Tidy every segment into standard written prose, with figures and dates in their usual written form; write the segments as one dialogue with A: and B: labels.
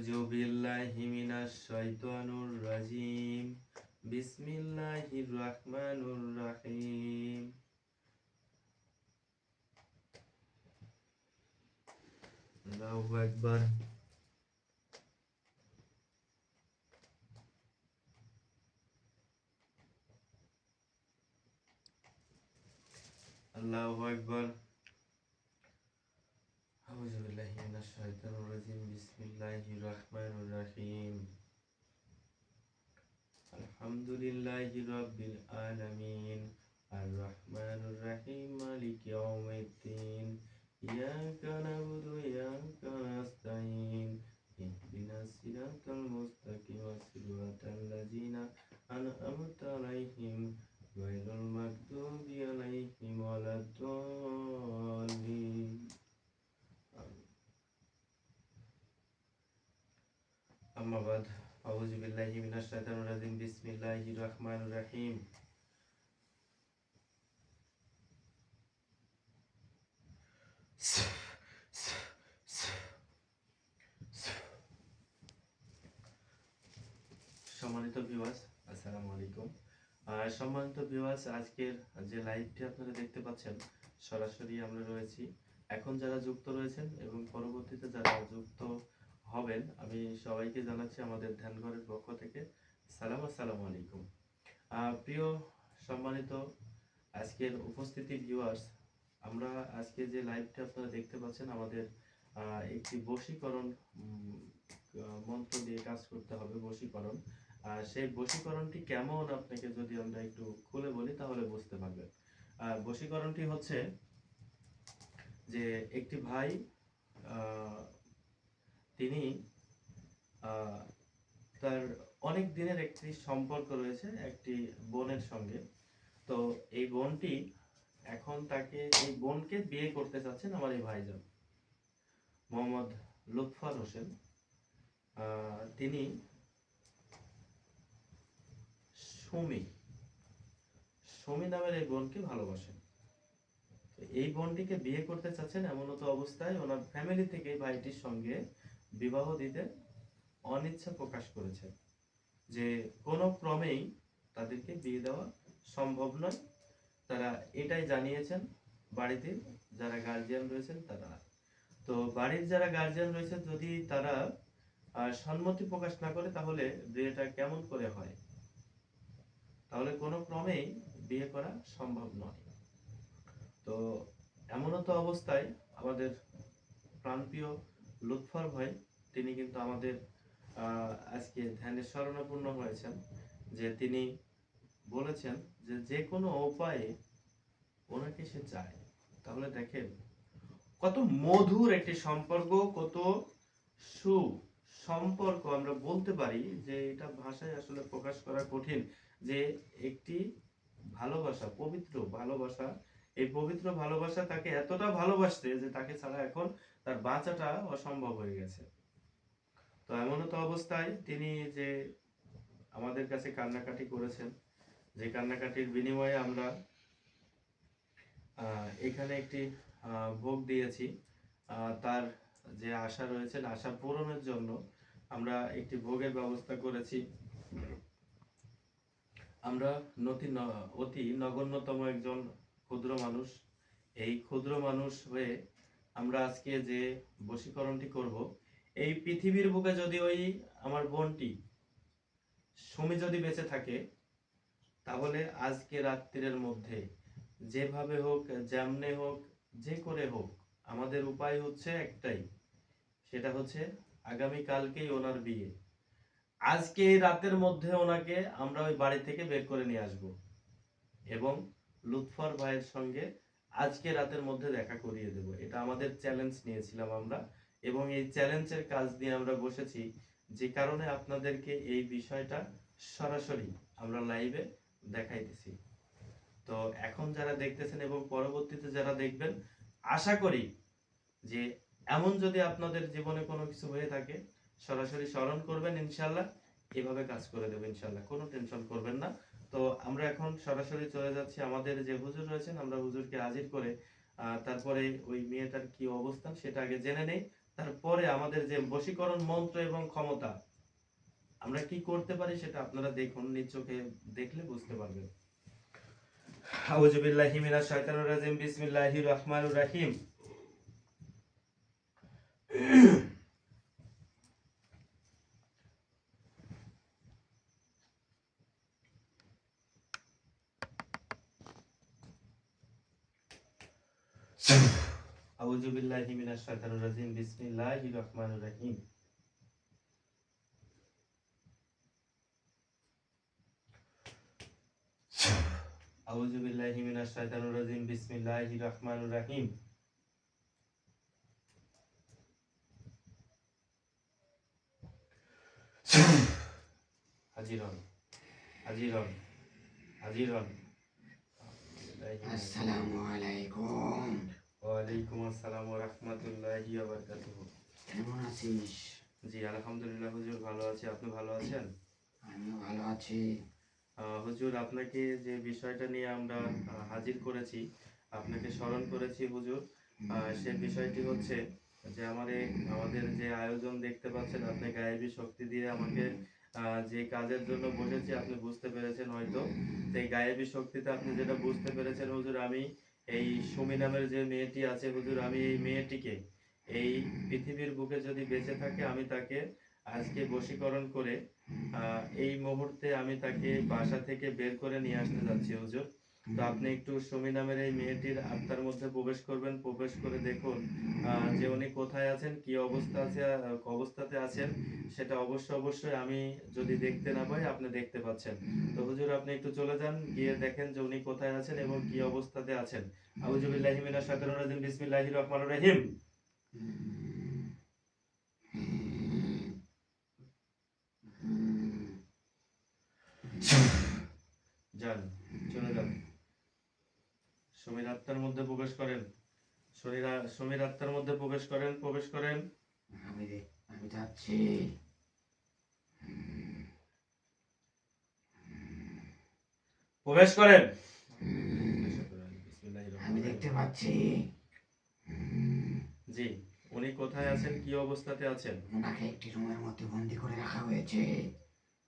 A: আউযু বিল্লাহি মিনাশ শাইতানির রাজিম। বিসমিল্লাহির রাহমানির রাহিম। আল্লাহু আকবার। আল্লাহু আকবার। আউযু বিল্লাহি মিনাশ শাইতানির রাজিম। বিসমিল্লাহির রাহমানির রাহিম। আলহামদুলিল্লাহি রাব্বিল আলামিন। আর রহমানির রহিম। মালিকি ইয়াউমিদ্দিন। ইয়াকা না'বুদু ওয়া ইয়াকা নাস্তাঈন। ইহদিনাস সিরাতাল মুস্তাকিম। সিরাতাল লাযিনা আন'আমতা আলাইহিম গায়রিল মাগদুবি আলাইহিম ওয়ালাদ-দাল্লিন। আম্মা বাদ। আউযু বিল্লাহি মিনাশ শাইতানির রাজিম। বিসমিল্লাহির রাহমানির রাহিম। সম্মানিত ভিউয়ার্স, আসসালামু আলাইকুম। সম্মানিত ভিউয়ার্স, আজকের যে লাইভটি আপনারা দেখতে পাচ্ছেন, সরাসরি আমরা রয়েছি। এখন যারা যুক্ত রয়েছেন এবং পরবর্তীতে যারা যুক্ত হবেন, আমি সবাইকে জানাচ্ছি আমাদের ধ্যানঘরের পক্ষ থেকে আসসালামু আলাইকুম। প্রিয় সম্মানিত আজকের উপস্থিতি ভিউয়ার্স, আমরা আজকে যে লাইভটি আপনারা দেখতে পাচ্ছেন, আমাদের একটি বশীকরণ মন্ত্র দিয়ে কাজ করতে হবে। বশীকরণ, সেই বশীকরণটি কেমন আপনাকে যদি আমরা একটু খুলে বলি তাহলে বুঝতে পারবেন। বশীকরণটি হচ্ছে যে একটি ভাই, তিনি তার অনেক দিনের একটি সম্পর্ক রয়েছে একটি বোনের সঙ্গে। তো এই বোনটি এখন এই বোনকে বিয়ে করতে চাচ্ছেন আমার এই ভাইজান মোহাম্মদ লুৎফর হোসেন। তিনি সুমি নামের এই বোনকে ভালোবাসেন। এই বোনটিকে বিয়ে করতে চাচ্ছেন। এমনত অবস্থায় ওনার ফ্যামিলি থেকে ভাইটির সঙ্গে বিবাহ দিতে অনিচ্ছা প্রকাশ করেছে, যে কোনো ক্রমেই তাদেরকে বিয়ে দেওয়া সম্ভব নয়। তারা এটাই জানিয়েছেন বাড়িতে যারা গার্জিয়ান রয়েছেন তারা। তো বাড়ির যারা গার্জিয়ান রয়েছে, যদি তারা সম্মতি প্রকাশ না করে তাহলে বিয়েটা কেমন করে হয়, তাহলে কোনো ক্রমেই বিয়ে করা সম্ভব নয়। তো এমনত অবস্থায় আমাদের প্রাণপ্রিয় লুৎফর ভাই, তিনি কিন্তু আমাদের আজকে ধ্যানে শরণাপন্ন হয়েছেন, যে তিনি বলেছেন যে যে কোনো উপায়ে ওনাকে সে চায়। তাহলে দেখেন কত মধুর একটি সম্পর্ক, কত সুসম্পর্ক আমরা বলতে পারি, যে এটা ভাষায় আসলে প্রকাশ করা কঠিন। যে একটি ভালোবাসা, পবিত্র ভালোবাসা, এই পবিত্র ভালোবাসা তাকে এতটা ভালোবাসতে যে তাকে ছাড়া এখন তার বাঁচাটা অসম্ভব হয়ে গেছে। তো এমনত অবস্থায় তিনি যে আমাদের কাছে কান্নাকাটি করেছেন, যে কান্নাকাটির বিনিময়ে আমরা এখানে একটি ভোগ দিয়েছি। তার যে আশা রয়েছে, আশা পূরণের জন্য আমরা একটি ভোগের ব্যবস্থা করেছি। আমরা অতি নগণ্যতম একজন ক্ষুদ্র মানুষ। এই ক্ষুদ্র মানুষ হয়ে আমরা আজকে যে বশীকরণটি করব, এই পৃথিবীর বুকে যদি ওই আমার বোনটি সুমি যদি বেঁচে থাকে, তাহলে আজকে রাত্রির মধ্যে যেভাবে হোক, যেমনে হোক, যে করে হোক, আমাদের উপায় হচ্ছে একটাই, সেটা হচ্ছে আগামী কালকেই ওনার বিয়ে। আজকে এই রাতের মধ্যে ওনাকে আমরা ওই বাড়ি থেকে বের করে নিয়ে আসব এবং লুৎফর ভাইয়ের সঙ্গে আজকে রাতের মধ্যে দেখা করিয়ে দেব। এটা আমাদের চ্যালেঞ্জ নিয়েছিলাম আমরা, এবং এই চ্যালেঞ্জের কাজ দিয়ে আমরা বসেছি, যে কারণে আপনাদেরকে এই বিষয়টা সরাসরি আমরা লাইভে দেখাইতেছি। তো এখন যারা দেখতেছেন এবং পরবর্তীতে যারা দেখবেন, আশা করি যে এমন যদি আপনাদের জীবনে কোনো কিছু হয়ে থাকে, সরাসরি স্মরণ করবেন, ইনশাল্লাহ এভাবে কাজ করে দেবো ইনশাল্লাহ, কোনো টেনশন করবেন না। তো আমরা এখন সরাসরি চলে যাচ্ছি, আমাদের যে হুজুর রয়েছেন আমরা হুজুরকে হাজির করে তারপরে ওই মেয়েটার কি অবস্থান সেটা আগে জেনে নেই, তারপরে আমাদের যে বশীকরণ মন্ত্র এবং ক্ষমতা আমরা কি করতে পারি সেটা আপনারা দেখুন, নিজ চোখে দেখলে বুঝতে পারবেন। আউযু বিল্লাহি মিনাশ শাইতানির রাজিম, বিসমিল্লাহির রহমানির রহিম। আউযু বিল্লাহি মিনাশ শাইতানির রাজিম, বিসমিল্লাহির রহমানির রহিম। আউযু বিল্লাহি মিনাশ শাইতানির রাজিম, বিসমিল্লাহির রহমানির রহিম। হাজির হন, হাজির হন, হাজির হন।
B: আসসালামু আলাইকুম।
A: ওয়ালাইকুম আসসালাম ওয়া রাহমাতুল্লাহি ওয়া বারাকাতুহু।
B: কেমন আছিস?
A: জি আলহামদুলিল্লাহ হুজুর, ভালো আছি। আপনি ভালো আছেন?
B: আমিও ভালো আছি।
A: হুজুর, আপনাকে যে বিষয়টা নিয়ে আমরা হাজির করেছি, আপনাকে স্মরণ করেছি হুজুর, সে বিষয়টি হচ্ছে যে আমাদের যে আয়োজন দেখতে পাচ্ছেন, আপনি গায়েবী শক্তি দিয়ে আমাকে যে কাজের জন্য বসেছি আপনি বুঝতে পেরেছেন হয়তো। সেই গায়েবী শক্তিতে আপনি যেটা বুঝতে পেরেছেন হুজুর, আমি এই সুমি নামের যে মেয়েটি আছে হুজুর, আমি এই মেয়েটিকে এই পৃথিবীর বুকে যদি বেঁচে থাকে আমি তাকে আজকে বশীকরণ করে এই মুহূর্তে আমি তাকে বাসা থেকে বের করে নিয়ে আসতে যাচ্ছি হুজুর। তো আপনি একটু সুমি নামের এই মেয়েটির আত্মার মধ্যে প্রবেশ করবেন, প্রবেশ করে দেখুন যে উনি কোথায় আছেন, কি অবস্থাতে আছেন, সেটা অবশ্যই আমি যদি দেখতে না পাই আপনি দেখতে পাচ্ছেন। তো হুজুর আপনি একটু চলে যান, গিয়ে দেখেন যে উনি কোথায় আছেন এবং কি অবস্থাতে আছেন। আউযু বিল্লাহি মিনাশ শাইতানির রাজিম, বিসমিল্লাহির রহমানির রহিম। যান, চলে যান, সমীর আত্মার মধ্যে প্রবেশ করেন, সমীর আত্মার মধ্যে প্রবেশ করেন, প্রবেশ করেন,
B: আমি যাচ্ছি।
A: প্রবেশ করেন।
B: আমি দেখতে পাচ্ছি।
A: জি, উনি কোথায় আছেন, কি অবস্থাতে আছেন?
B: ওনাকে একটি রুমের মধ্যে বন্দি করে রাখা হয়েছে।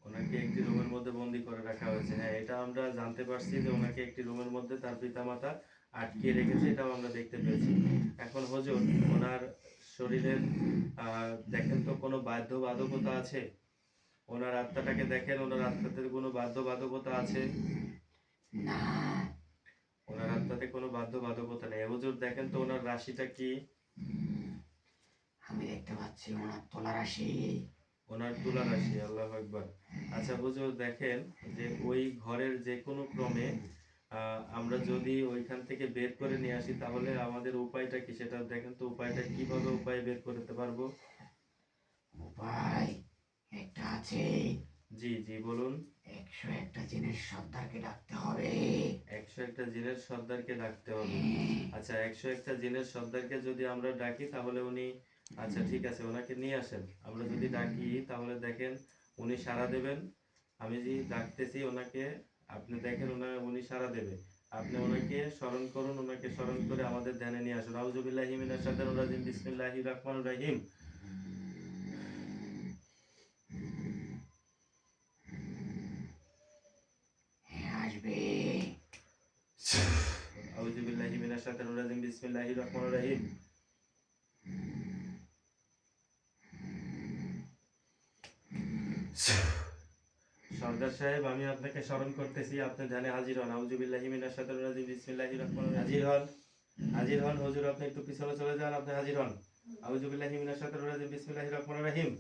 A: ওনাকে একটি রুমের মধ্যে বন্দি করে রাখা হয়েছে। হ্যাঁ, এটা আমরা জানতে পারছি যে ওনাকে একটি রুমের মধ্যে তার পিতামাতা আটকিয়ে রেখেছে, এটাও আমরা দেখতে পেয়েছি। এখন হুজুর, ওনার শরীরের দেখেন তো কোনো বাধ্যবাধকতা আছে? ওনার আত্মাটাকে দেখেন, ওনার আত্মাতে কোনো বাধ্যবাধকতা আছে?
B: না,
A: ওনার আত্মাতে কোনো বাধ্যবাধকতা নেই। হুজুর দেখেন তো ওনার রাশিটা কি?
B: আমি দেখতে পাচ্ছি ওনার তোলা রাশি।
A: ওনার তুলা রাশি, আল্লাহু আকবার। আচ্ছা হুজুর দেখেন যে ওই ঘরের যে কোনো ক্রমে আমরা যদি ওইখান থেকে বের করে নিয়ে আসি তাহলে আমাদের উপায়টা কি সেটা দেখেন তো, উপায়টা কিভাবে উপায় বের করতে পারবো?
B: উপায় একটা আছে।
A: জি জি বলুন।
B: 101টা জিনের সর্দারকে ডাকতে হবে।
A: 101টা জিনের সর্দারকে ডাকতে হবে। আচ্ছা, 101টা জিনের সর্দারকে যদি আমরা ডাকি তাহলে উনি, আচ্ছা ঠিক আছে, ওনাকে নিয়ে আসেন। আমরা যদি ডাকি তাহলে দেখেন উনি সাড়া দেবেন। আমি যে ডাকতেছি ওনাকে, আপনি দেখেন উনি সাড়া দেবে। আপনি ওনাকে স্মরণ করুন, ওনাকে স্মরণ করে আমাদের ধ্যানে নিয়ে আসুন। আউযু বিল্লাহি মিনাশ শাইতানির রাজিম, বিসমিল্লাহির রহমানির রহিম।
B: আসবে।
A: আউযু বিল্লাহি মিনাশ শাইতানির রাজিম, বিসমিল্লাহির রহমানির রহিম। সর্দার সাহেব, আমি আপনাকে স্মরণ করতেছি, আপনি ধ্যানে হাজির হন। আউযু বিল্লাহি মিনাশ শাইতানির রাজিম, বিসমিল্লাহির রহমানির রহিম। হাজির হন, হাজির হন হুজুর, আপনি একটু পিছনে চলে যান, আপনি হাজির হন। আউযু বিল্লাহি মিনাশ শাইতানির রাজিম, বিসমিল্লাহির রহমানির রহিম।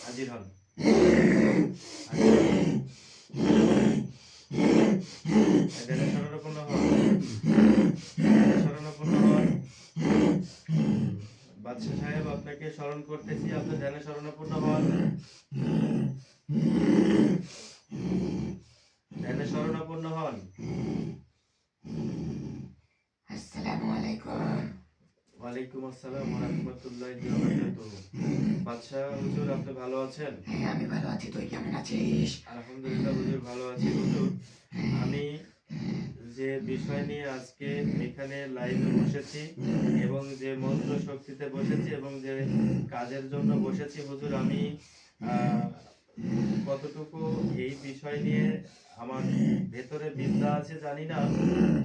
A: হাজির হন, হাজির হন। ধ্যানে শরণাপন্ন হন, ধ্যানে শরণাপন্ন হন। বাদশা সাহেব, আপনাকে স্মরণ করতেছি, আপনি ধ্যানে শরণাপন্ন হন, ধ্যানে শরণাপন্ন হন।
B: আসসালামু আলাইকুম।
A: ওয়ালাইকুম আসসালাম ওয়া রাহমাতুল্লাহি ওয়া বারাকাতুহু। বাদশা হুজুর, আপনি ভালো আছেন?
B: হ্যাঁ, আমি ভালো আছি। তুই কেমন আছিস?
A: আলহামদুলিল্লাহ হুজুর, ভালো আছি হুজুর। আমি যে বিষয় নিয়ে আজকে এখানে লাইভে বসেছি এবং যে মন্ত্র শক্তিতে বসেছি এবং যে কাজের জন্য বসেছি হুজুর, আমি আহ, কতটুকু এই বিষয় নিয়ে আমার ভেতরে বিদ্যা আছে জানি না,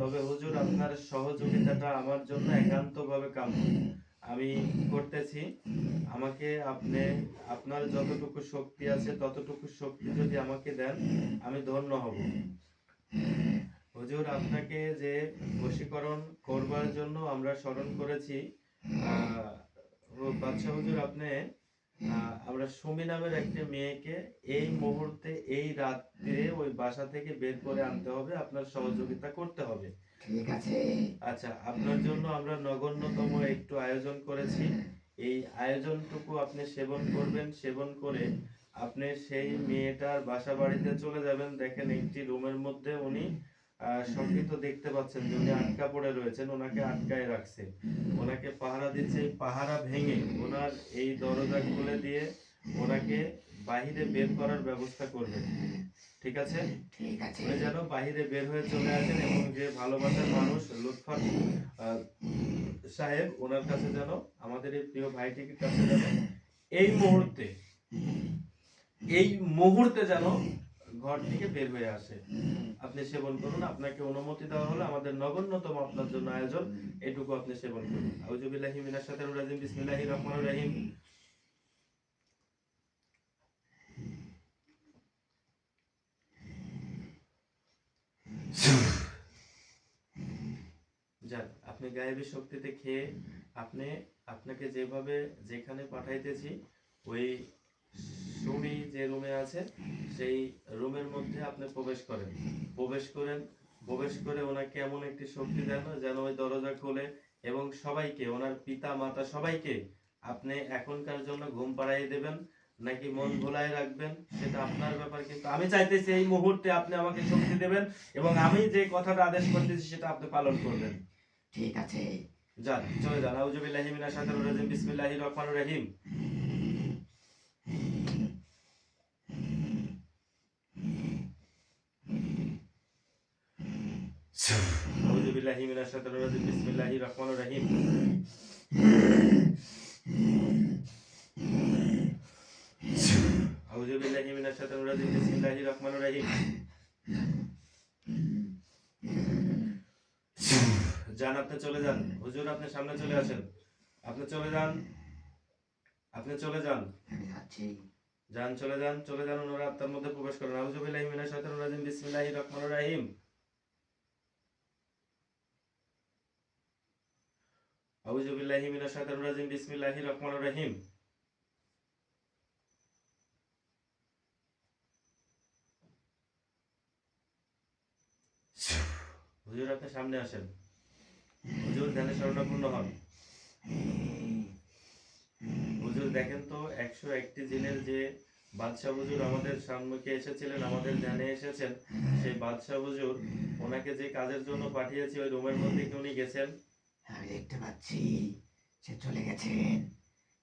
A: তবে হুজুর আপনার সহযোগিতাটা আমার জন্য একান্তভাবে কাম্য। আমি করতেছি। আমাকে আপনি আপনার যতটুকু শক্তি আছে ততটুকু শক্তি যদি আমাকে দেন, আমি ধন্য হব। হুজুর আপনাকে যে বশীকরণ করবার জন্য আমরা স্মরণ করেছি, আহ, বাদশাহ হুজুর, আপনি আমরা সুমি নামের একটা মেয়েকে এই মুহূর্তে এই রাত্রে ওই বাসা থেকে বের করে আনতে হবে, আপনার সহযোগিতা করতে হবে।
B: ঠিক আছে।
A: আচ্ছা, আপনার জন্য আমরা নগণ্যতম একটু আয়োজন করেছি। এই আয়োজনটুকু আপনি সেবন করবেন, সেবন করে আপনি সেই মেয়েটার বাসা বাড়িতে চলে যাবেন। দেখেন একটি রুমের মধ্যে উনি সঙ্গীত দেখতে পাচ্ছেন যে উনি আটকা পড়ে রয়েছেন, ওনাকে আটকায় রাখছে, ওনাকে পাহারা দিচ্ছে। এই পাহারা ভেঙে ওনার এই দরজা খুলে দিয়ে ওনাকে বাহিরে বের করার ব্যবস্থা করবেন। ঠিক আছে?
B: ঠিক আছে।
A: উনি যেন বাহিরে বের হয়ে চলে আসেন এবং যে ভালোবাসার মানুষ লুৎফর আহ, সাহেব, ওনার কাছে যেন, আমাদের এই প্রিয় ভাইটির কাছে যেন এই মুহূর্তে এই মুহূর্তে যেন ঘর থেকে বের হয়ে আসে। আপনি সেবন করুন, আপনাকে অনুমতি দেওয়া হলো, আমাদের নগণ্যতম আপনার জন্য আয়োজন, এটুকু আপনি সেবন করুন। আউযু বিল্লাহি মিনাশ শাইতানির রাজিম, বিসমিল্লাহির রহমানির রহিম। যান, আপনি গায়েবী শক্তিতে খেয়ে আপনি, আপনাকে যেভাবে যেখানে পাঠাইতেছি ওই সুমি যে রুমে আছে সেই রুমের মধ্যে আপনি প্রবেশ করেন, প্রবেশ করেন, প্রবেশ করে ওনাকে এমন একটি শক্তি দেন যেন ওই দরজা খোলে এবং সবাইকে, ওনার পিতা মাতা সবাইকে আপনি এখনকার জন্য ঘুম পাড়াইয়ে দেবেন নাকি মন ভোলায় রাখবেন সেটা আপনার ব্যাপার, কিন্তু আমি চাইতেছি এই মুহূর্তে আপনি আমাকে শক্তি দেবেন এবং আমি যে কথাটা আদেশ করতেছি সেটা আপনি পালন করবেন।
B: ঠিক আছে।
A: যান, চলে যান। আউযু বিল্লাহি মিনাশ শাইতানির রাজিম, বিসমিল্লাহির রহমানির রহিম। আউযু বিল্লাহি মিনাশ শাইতানির রাজিম, বিসমিল্লাহির রহমানির রহিম। আউযু বিল্লাহি মিনাশ শাইতানির রাজিম, বিসমিল্লাহির রহমানির রহিম। যান, আপনি চলে যান। হুজুর আপনি সামনে চলে আসেন। আপনি চলে যান, আপনি চলে যান।
B: আমি যাচ্ছি।
A: যান, চলে যান, চলে যান, ওনারা আত্মার মধ্যে প্রবেশ করেন। আউযু বিল্লাহি মিনাশ শাইতানির রাজিম, বিসমিল্লাহির রহমানির রহিম। আউযু বিল্লাহি মিনাশ শাইতানির রাজিম, বিসমিল্লাহির রহমানির রহিম। হুজুর আপনি সামনে আসেন। হুজুর ধ্যানে শরণাপন্ন হন। হুজুর দেখেন তো, 101টি জিনের যে বাদশাহ হুজুর আমাদের সম্মুখে এসেছিলেন, আমাদের ধ্যানে এসেছেন, সেই বাদশাহ হুজুর, ওনাকে যে কাজের জন্য পাঠিয়েছি ওই রুমের মধ্যে কি উনি গেছেন?
B: আমি দেখতে পাচ্ছি সে চলে গেছেন,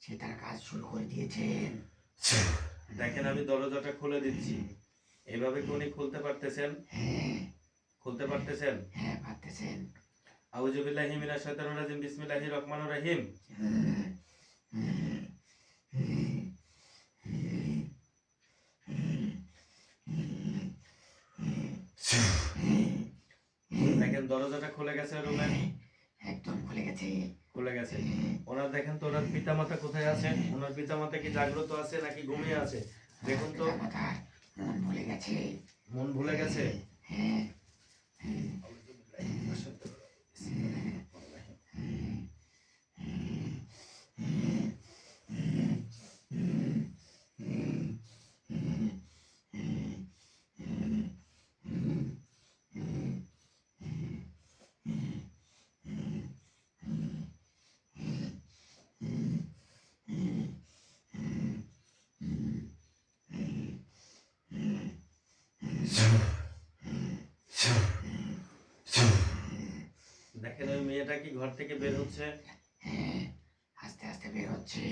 B: সে তার কাজ শুরু করে দিয়েছেন।
A: দেখেন আমি দরজাটা খুলে দিচ্ছি, এভাবে কি উনি খুলতে পারতেছেন?
B: হ্যাঁ।
A: খুলতে পারতেছেন?
B: হ্যাঁ, পারতেছেন।
A: আউযু বিল্লাহি মিনাশ শাইতানির রাজিম, বিসমিল্লাহির রহমানির রহিম। দেখেন দরজাটা খুলে গেছে রুমের,
B: একদম খুলে গেছে।
A: খুলে গেছে। ওনার দেখেন তো, ওনার পিতামাতা কোথায় আছে? ওনার পিতামাতা কি জাগ্রত আছে নাকি ঘুমিয়ে আছে? দেখুন তো।
B: মাতার মন ভুলে গেছে।
A: মন ভুলে গেছে?
B: হ্যাঁ।
A: দেখেন ওই মেয়েটা কি ঘর থেকে বের হচ্ছে?
B: হ্যাঁ, আস্তে আস্তে বের হচ্ছে।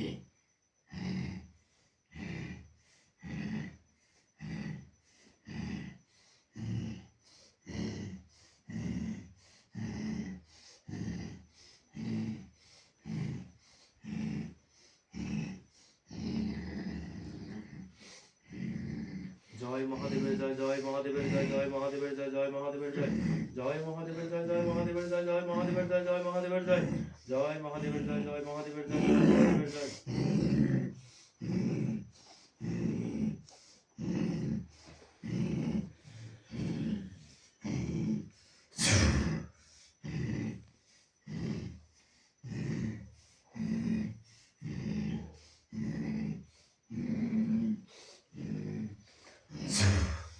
A: জয় মহাদেবের জয়, জয় মহাদেবের জয়, জয় মহাদেবের জয়, জয় মহাদেবের জয়, জয় মহাদেবের জয়, জয় মহাদেবের জয়, জয় মহাদেবের জয়, জয় মহাদেবের জয়, জয় মহাদেবের জয়, জয় মহাদেবের জয়, জয় মহাদেবের জয়।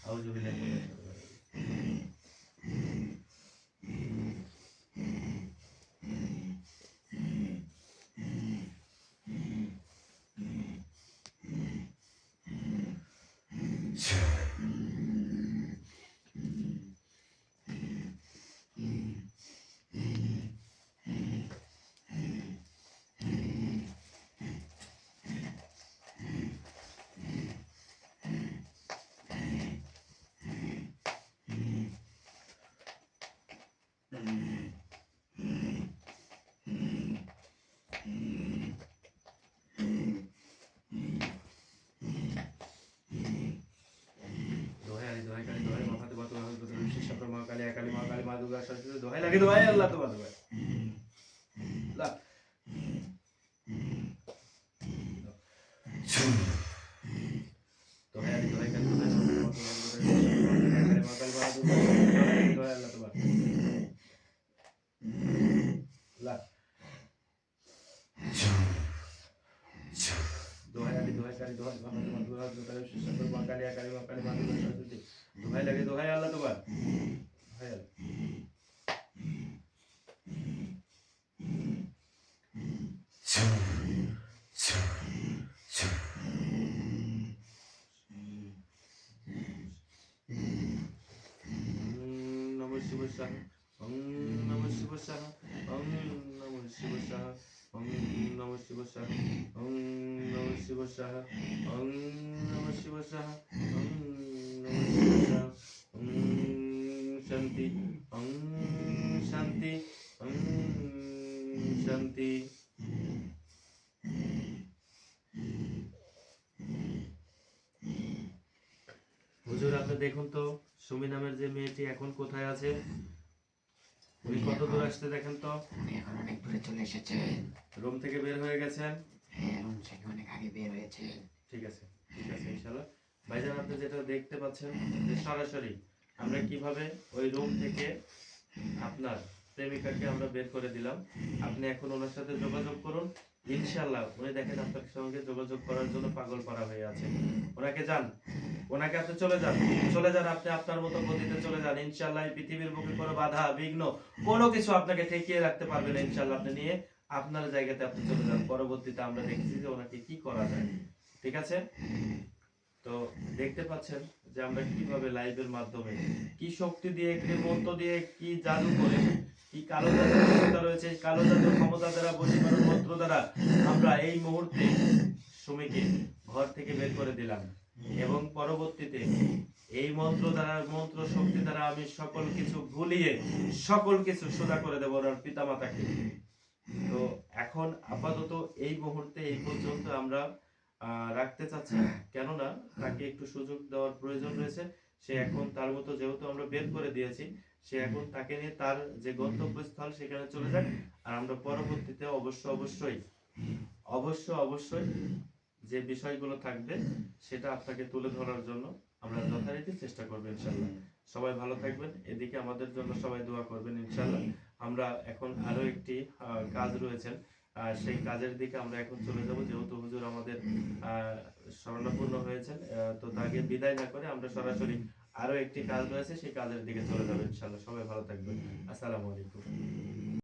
A: আউযু বিল্লাহি মিনাশ শাইতানির রাজিম। দোহাই আলী, দোহাই কালী, দোহাই মা ফাতেমা, দোহাই হযরত বিশেষ আপনার মা কালী, কালী মা দুর্গা, সরস্বতী, দোহাই লাগে, দোহাই আল্লাহ তোমার দোহাই। লা দোহাই আলী, দোহাই কালী, দোহাই মা ফাতেমা, দোহাই হযরত বিশেষ আপনার মা কালী, মা দুর্গা, দোহাই আল্লাহ তোমার। লা দোহাই আলী, দোহাই কালী, দোহাই মা ফাতেমা, দোহাই হযরত বিশেষ আপনার মা কালী, কালী মা দুর্গা, সরস্বতী, দোহাই লাগে, দোহাই আল্লাহ তোমার। দোহাই আল্লাহ। নমঃ শিবায় সাহা, নমঃ শিবায় সাহা, নমঃ শিবায় সাহা, নমঃ শিবায় সাহা, নমঃ শিবায় সাহা, নমঃ শিবায় সাহা, নমঃ শিবায় সাহা। শান্তি, শান্তি, শান্তি। হুজুর আপনি দেখুন তো সুমি নামের যে মেয়েটি এখন কোথায় আছে, উনি কত দূর আসতে দেখেন তো।
B: উনি এখন অনেক দূরে চলে এসেছেন।
A: রুম থেকে বের হয়ে গেছেন।
B: হ্যাঁ, রুম থেকে অনেক আগে বের হয়েছেন।
A: ঠিক আছে, ঠিক আছে ইনশাআল্লাহ। ভাইজান আপনি যেটা দেখতে পাচ্ছেন যে সরাসরি আমরা কিভাবে ওই রুম থেকে আপনার প্রেমিকাকে আমরা বের করে দিলাম। আপনি এখন ওনার সাথে যোগাযোগ করুন, ইনশাআল্লাহ উনি দেখেন আপনার সঙ্গে যোগাযোগ করার জন্য পাগল পারা হয়ে আছে। ওনাকে যান, ওনাকে আপনি চলে যান, চলে যান, আপনি আপনার মতো গতিতে চলে যান। ইনশাআল্লাহ এই পৃথিবীর বুকে কোনো বাধা বিঘ্ন কোনো কিছু আপনাকে ঠেকিয়ে রাখতে পারবে না। ইনশাআল্লাহ আপনি নিয়ে আপনার জায়গাতে আপনি চলে যান। পরবর্তীতে আমরা দেখছি যে ওনাকে কি করা যায়। ঠিক আছে, তো দেখতে পাচ্ছেন যে আমরা কিভাবে লাইভের মাধ্যমে কি শক্তি দিয়ে, কি মন্ত্র দিয়ে, কি জাদু করে, কি কালো জাদুর ক্ষমতা রয়েছে, কালো জাদুর ক্ষমতা দ্বারা, বশীকরণ মন্ত্র দ্বারা আমরা এই মুহূর্তে সুমিকে ঘর থেকে বের করে দিলাম। এবং পরবর্তীতে এই মন্ত্র দ্বারা, মন্ত্র শক্তি দ্বারা আমি সকল কিছু ভুলিয়ে সকল কিছু সোজা করে দেবো ওনার পিতামাতাকে। তো এখন আপাতত এই মুহূর্তে এই পর্যন্ত আমরা রাখতে চাচ্ছি না, কেননা তাকে একটু সুযোগ দেওয়ার প্রয়োজন রয়েছে। সে এখন তার মতো যেহেতু আমরা বের করে দিয়েছি, সে এখন তাকে নিয়ে তার যে গন্তব্যস্থল সেখানে চলে যাক। আর আমরা পরবর্তীতে অবশ্যই যে বিষয়গুলো থাকবে সেটা আপনাকে তুলে ধরার জন্য আমরা যথারীতি চেষ্টা করবো ইনশাল্লাহ। সবাই ভালো থাকবেন, এদিকে আমাদের জন্য সবাই দোয়া করবেন ইনশাল্লাহ। আমরা এখন আরো একটি কাজ রয়েছেন, সেই কাজের দিকে আমরা এখন চলে যাব, যেহেতু হুজুর আমাদের শরণাপন্ন হয়েছেন। তো তাকে বিদায় না করে আমরা সরাসরি আরো একটি কাজ রয়েছে, সেই কাজের দিকে চলে যাবো ইনশাল্লাহ। সবাই ভালো থাকবেন, আসসালামু আলাইকুম।